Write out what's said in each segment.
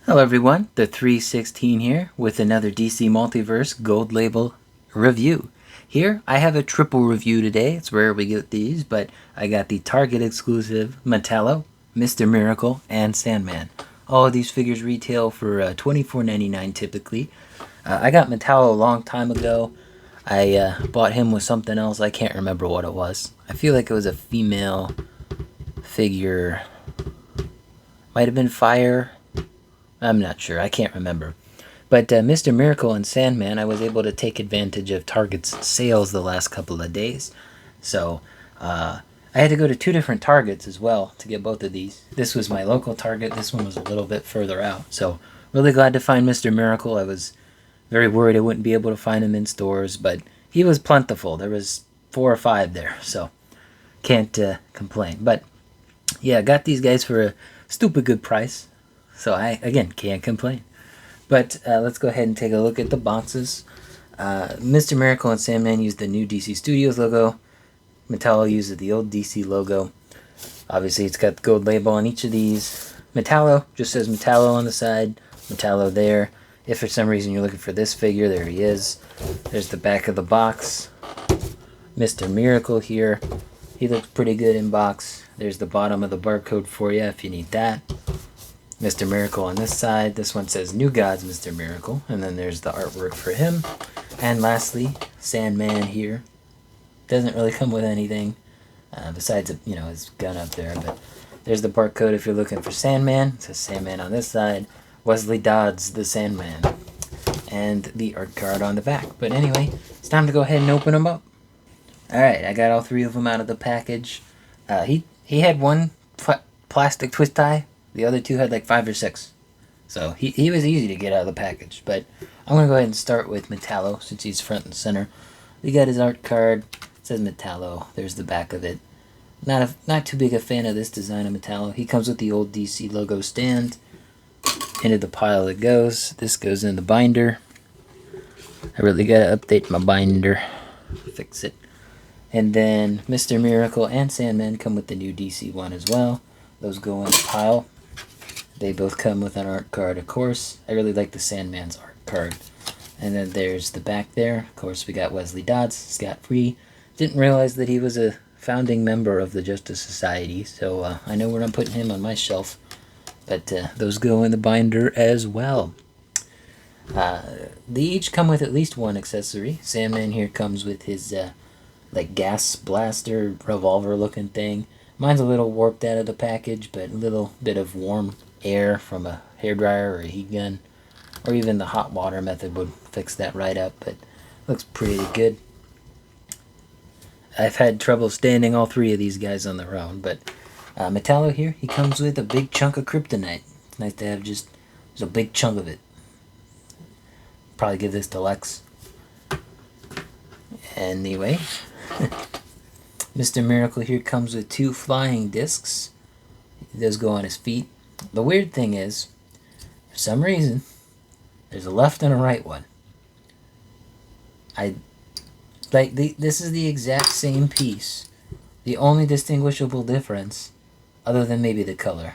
Hello everyone, the 316 here with another DC Multiverse Gold Label review. Here, I have a triple review today. It's rare we get these, but I got the Target exclusive Metallo, Mr. Miracle, and Sandman. All of these figures retail for $24.99 typically. I got Metallo a long time ago. I bought him with something else. I can't remember what it was. I feel like it was a female figure. Might have been Fire. I'm not sure. I can't remember. But Mr. Miracle and Sandman, I was able to take advantage of Target's sales the last couple of days. So I had to go to two different Targets as well to get both of these. This was my local Target. This one was a little bit further out. So really glad to find Mr. Miracle. I was very worried I wouldn't be able to find him in stores, but he was plentiful. There was 4 or 5 there, so can't complain. But yeah, got these guys for a stupid good price. So I, again, can't complain. But let's go ahead and take a look at the boxes. Mr. Miracle and Sandman used the new DC Studios logo. Metallo uses the old DC logo. Obviously, it's got the gold label on each of these. Metallo just says Metallo on the side. Metallo there. If for some reason you're looking for this figure, there he is. There's the back of the box. Mr. Miracle here. He looks pretty good in box. There's the bottom of the barcode for you if you need that. Mr. Miracle on this side. This one says New Gods Mr. Miracle. And then there's the artwork for him. And lastly, Sandman here. Doesn't really come with anything besides, his gun up there. But there's the barcode if you're looking for Sandman. It says Sandman on this side. Wesley Dodds, the Sandman. And the art card on the back. But anyway, it's time to go ahead and open them up. Alright, I got all 3 of them out of the package. He had one plastic twist tie. The other 2 had like 5 or 6. So he was easy to get out of the package. But I'm going to go ahead and start with Metallo since he's front and center. We got his art card. It says Metallo. There's the back of it. Not too big a fan of this design of Metallo. He comes with the old DC logo stand. Into the pile it goes. This goes in the binder. I really got to update my binder. Fix it. And then Mr. Miracle and Sandman come with the new DC one as well. Those go in the pile. They both come with an art card, of course. I really like the Sandman's art card. And then there's the back there. Of course, we got Wesley Dodds, scot-free. Didn't realize that he was a founding member of the Justice Society, so I know we're not putting him on my shelf. But those go in the binder as well. They each come with at least one accessory. Sandman here comes with his gas blaster, revolver-looking thing. Mine's a little warped out of the package, but a little bit of warm air from a hairdryer or a heat gun, or even the hot water method would fix that right up, but looks pretty good. I've had trouble standing all 3 of these guys on their own, but Metallo here, he comes with a big chunk of kryptonite. It's nice to have just a big chunk of it. Probably give this to Lex. Anyway, Mr. Miracle here comes with 2 flying discs. He does go on his feet. The weird thing is, for some reason, there's a left and a right one. This is the exact same piece. The only distinguishable difference, other than maybe the color,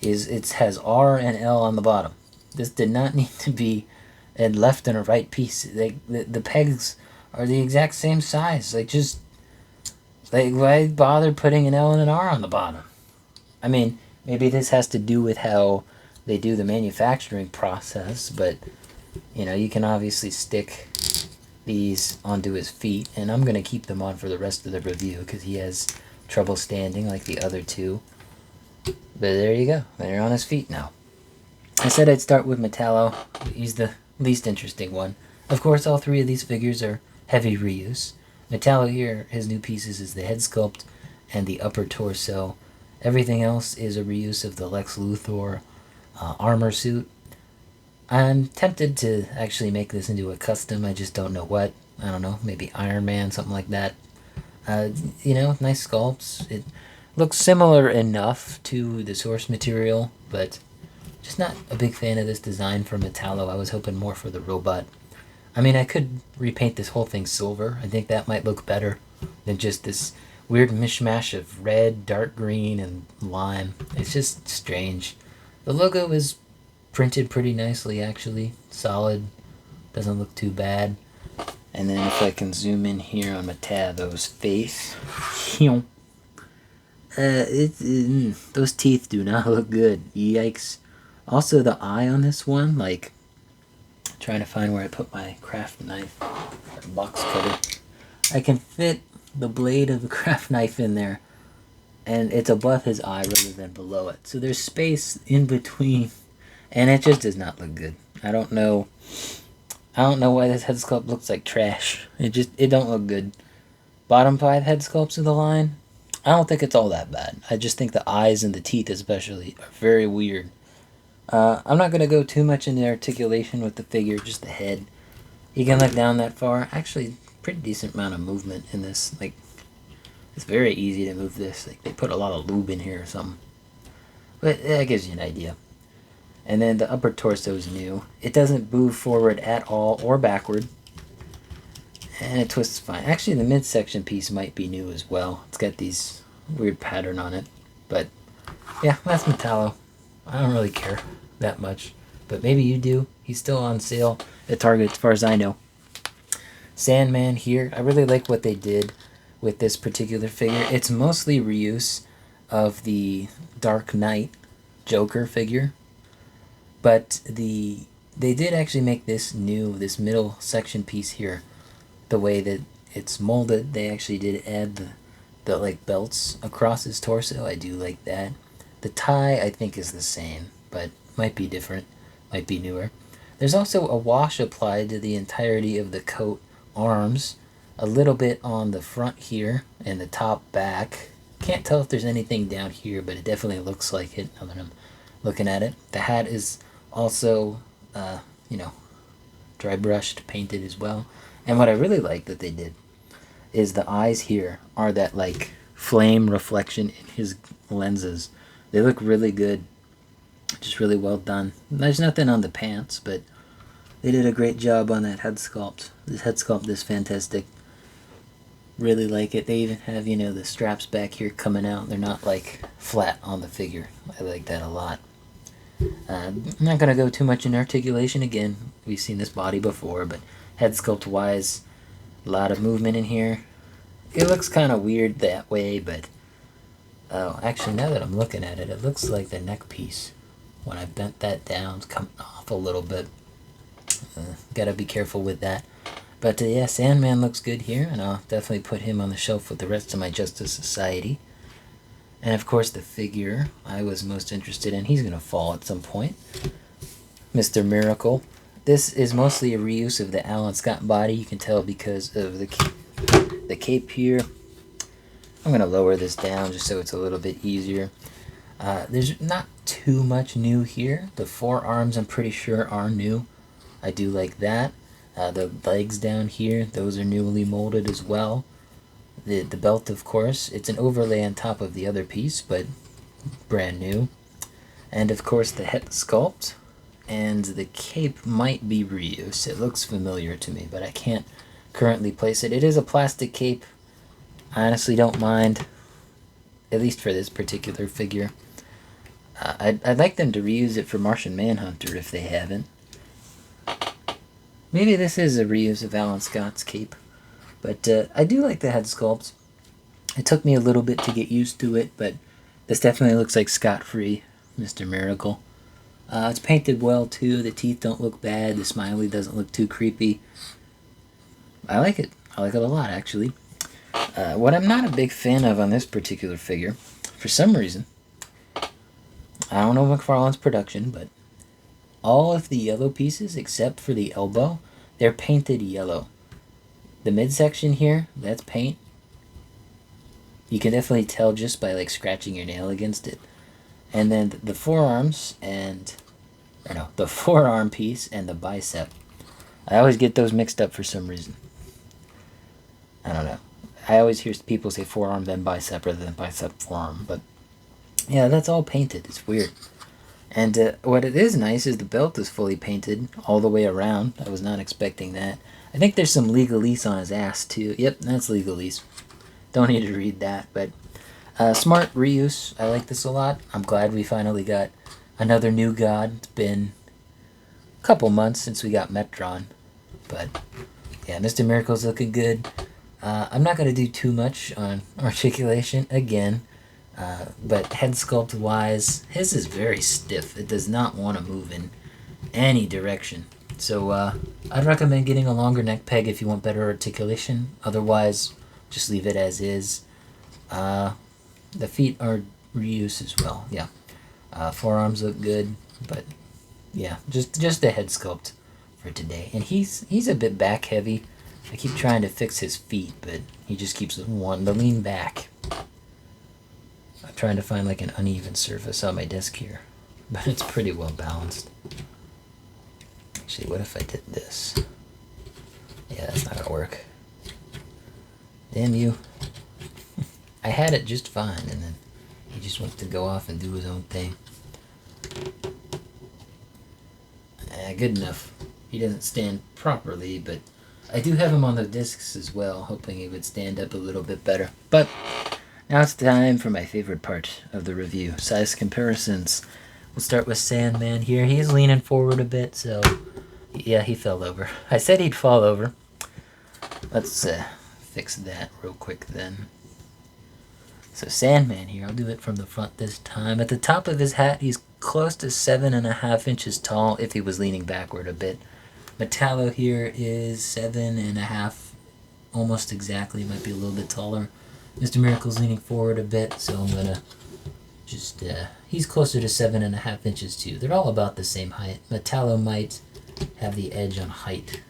is it has R and L on the bottom. This did not need to be a left and a right piece. The pegs are the exact same size. Why bother putting an L and an R on the bottom? I mean, maybe this has to do with how they do the manufacturing process, but, you can obviously stick these onto his feet, and I'm going to keep them on for the rest of the review because he has trouble standing like the other 2. But there you go. They're on his feet now. I said I'd start with Metallo. He's the least interesting one. Of course, all 3 of these figures are heavy reuse. Metallo here, his new pieces is the head sculpt and the upper torso. Everything else is a reuse of the Lex Luthor armor suit. I'm tempted to actually make this into a custom. I just don't know what. I don't know, maybe Iron Man, something like that. Nice sculpts. It looks similar enough to the source material, but just not a big fan of this design for Metallo. I was hoping more for the robot. I mean, I could repaint this whole thing silver. I think that might look better than just this weird mishmash of red, dark green, and lime. It's just strange. The logo is Printed pretty nicely, actually. Solid. Doesn't look too bad. And then if I can zoom in here on Metallo's face. Those teeth do not look good. Yikes. Also, the eye on this one, like, trying to find where I put my craft knife, box cutter. I can fit the blade of the craft knife in there, and it's above his eye rather than below it. So there's space in between, and it just does not look good. I don't know why this head sculpt looks like trash. It don't look good. Bottom 5 head sculpts of the line, I don't think it's all that bad. I just think the eyes and the teeth especially are very weird. I'm not going to go too much into articulation with the figure, just the head. You can look down that far. Actually, pretty decent amount of movement in this. Like, it's very easy to move this. Like, they put a lot of lube in here or something. But that gives you an idea. And then the upper torso is new. It doesn't move forward at all or backward. And it twists fine. Actually, the midsection piece might be new as well. It's got these weird pattern on it. But, yeah, that's Metallo. I don't really care that much. But maybe you do. He's still on sale at Target as far as I know. Sandman here. I really like what they did with this particular figure. It's mostly reuse of the Dark Knight Joker figure. But they did actually make this new, this middle section piece here. The way that it's molded, they actually did add the like belts across his torso. I do like that. The tie, I think, is the same, but might be different, might be newer. There's also a wash applied to the entirety of the coat arms, a little bit on the front here and the top back. Can't tell if there's anything down here, but it definitely looks like it now that I'm looking at it. The hat is also, dry brushed, painted as well. And what I really like that they did is the eyes here are that like flame reflection in his lenses. They look really good. Just really well done. There's nothing on the pants, but they did a great job on that head sculpt. This head sculpt is fantastic. Really like it. They even have, the straps back here coming out. They're not like flat on the figure. I like that a lot. I'm not going to go too much in articulation. Again, we've seen this body before, but head sculpt wise, a lot of movement in here. It looks kind of weird that way, but actually now that I'm looking at it, it looks like the neck piece, when I bent that down, it's coming off a little bit. Gotta be careful with that. But yeah, Sandman looks good here, and I'll definitely put him on the shelf with the rest of my Justice Society. And of course the figure I was most interested in, he's going to fall at some point. Mr. Miracle. This is mostly a reuse of the Alan Scott body. You can tell because of the cape here. I'm going to lower this down just so it's a little bit easier. There's not too much new here. The forearms I'm pretty sure are new. I do like that. The legs down here, those are newly molded as well. The belt, of course, it's an overlay on top of the other piece, but brand new. And of course the head sculpt and the cape might be reused. It looks familiar to me, but I can't currently place it. It is a plastic cape. I honestly don't mind, at least for this particular figure. I'd like them to reuse it for Martian Manhunter if they haven't. Maybe this is a reuse of Alan Scott's cape. But I do like the head sculpt. It took me a little bit to get used to it, but this definitely looks like Scott-free Mr. Miracle. It's painted well, too. The teeth don't look bad. The smiley doesn't look too creepy. I like it. I like it a lot, actually. What I'm not a big fan of on this particular figure, for some reason, I don't know Mcfarlane's production, but all of the yellow pieces, except for the elbow, they're painted yellow. The midsection here, that's paint. You can definitely tell just by like scratching your nail against it. And then the forearms the forearm piece and the bicep. I always get those mixed up for some reason. I don't know. I always hear people say forearm then bicep rather than bicep forearm, but yeah, that's all painted. It's weird. And what it is nice is the belt is fully painted all the way around. I was not expecting that. I think there's some legalese on his ass too. Yep, that's legalese. Don't need to read that, but smart reuse. I like this a lot. I'm glad we finally got another new god. It's been couple months since we got Metron. But yeah, Mr. Miracle's looking good. I'm not going to do too much on articulation again. But head sculpt wise, his is very stiff. It does not want to move in any direction. So I'd recommend getting a longer neck peg if you want better articulation. Otherwise, just leave it as is. The feet are reuse as well. Yeah, forearms look good, but yeah, just the head sculpt for today. And he's a bit back heavy. I keep trying to fix his feet, but he just keeps wanting to lean back. I'm trying to find like an uneven surface on my desk here, but it's pretty well balanced. Actually, what if I did this? Yeah, that's not gonna work. Damn you. I had it just fine, and then he just wants to go off and do his own thing. Good enough. He doesn't stand properly, but I do have him on the discs as well, hoping he would stand up a little bit better. But now it's time for my favorite part of the review, size comparisons. We'll start with Sandman here. He's leaning forward a bit, so yeah, he fell over. I said he'd fall over. Let's fix that real quick then. So Sandman here, I'll do it from the front this time. At the top of his hat, he's close to 7.5 inches tall if he was leaning backward a bit. Metallo here is 7.5, almost exactly, might be a little bit taller. Mr. Miracle's leaning forward a bit, so I'm gonna just, he's closer to 7.5 inches too. They're all about the same height. Metallo might have the edge on height.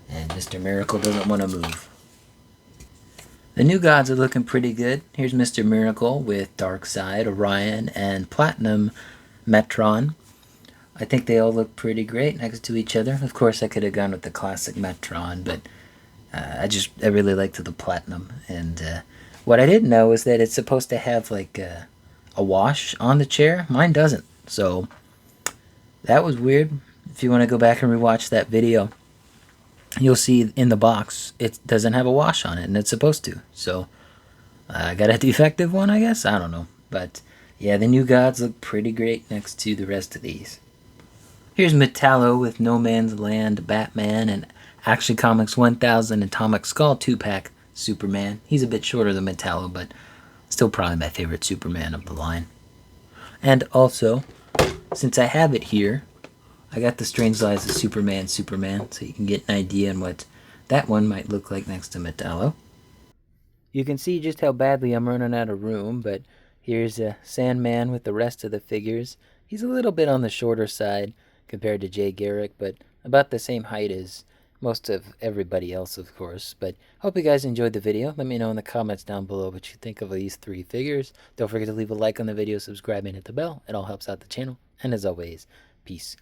And Mr. Miracle doesn't want to move. The new gods are looking pretty good. Here's Mr. Miracle with Darkseid, Orion, and Platinum Metron. I think they all look pretty great next to each other. Of course, I could have gone with the classic Metron, but I really liked the Platinum. And what I didn't know is that it's supposed to have like a wash on the chair. Mine doesn't. So that was weird. If you want to go back and rewatch that video, you'll see in the box it doesn't have a wash on it, and it's supposed to. So I got a defective one, I guess. I don't know. But yeah, the new gods look pretty great next to the rest of these. Here's Metallo with No Man's Land, Batman, and Action Comics 1000 Atomic Skull 2-pack Superman. He's a bit shorter than Metallo, but still probably my favorite Superman of the line. And also, since I have it here, I got the Strange Lives of Superman, so you can get an idea on what that one might look like next to Metallo. You can see just how badly I'm running out of room, but here's a Sandman with the rest of the figures. He's a little bit on the shorter side compared to Jay Garrick, but about the same height as most of everybody else, of course. But hope you guys enjoyed the video. Let me know in the comments down below what you think of these 3 figures. Don't forget to leave a like on the video, subscribe, and hit the bell. It all helps out the channel. And as always, peace.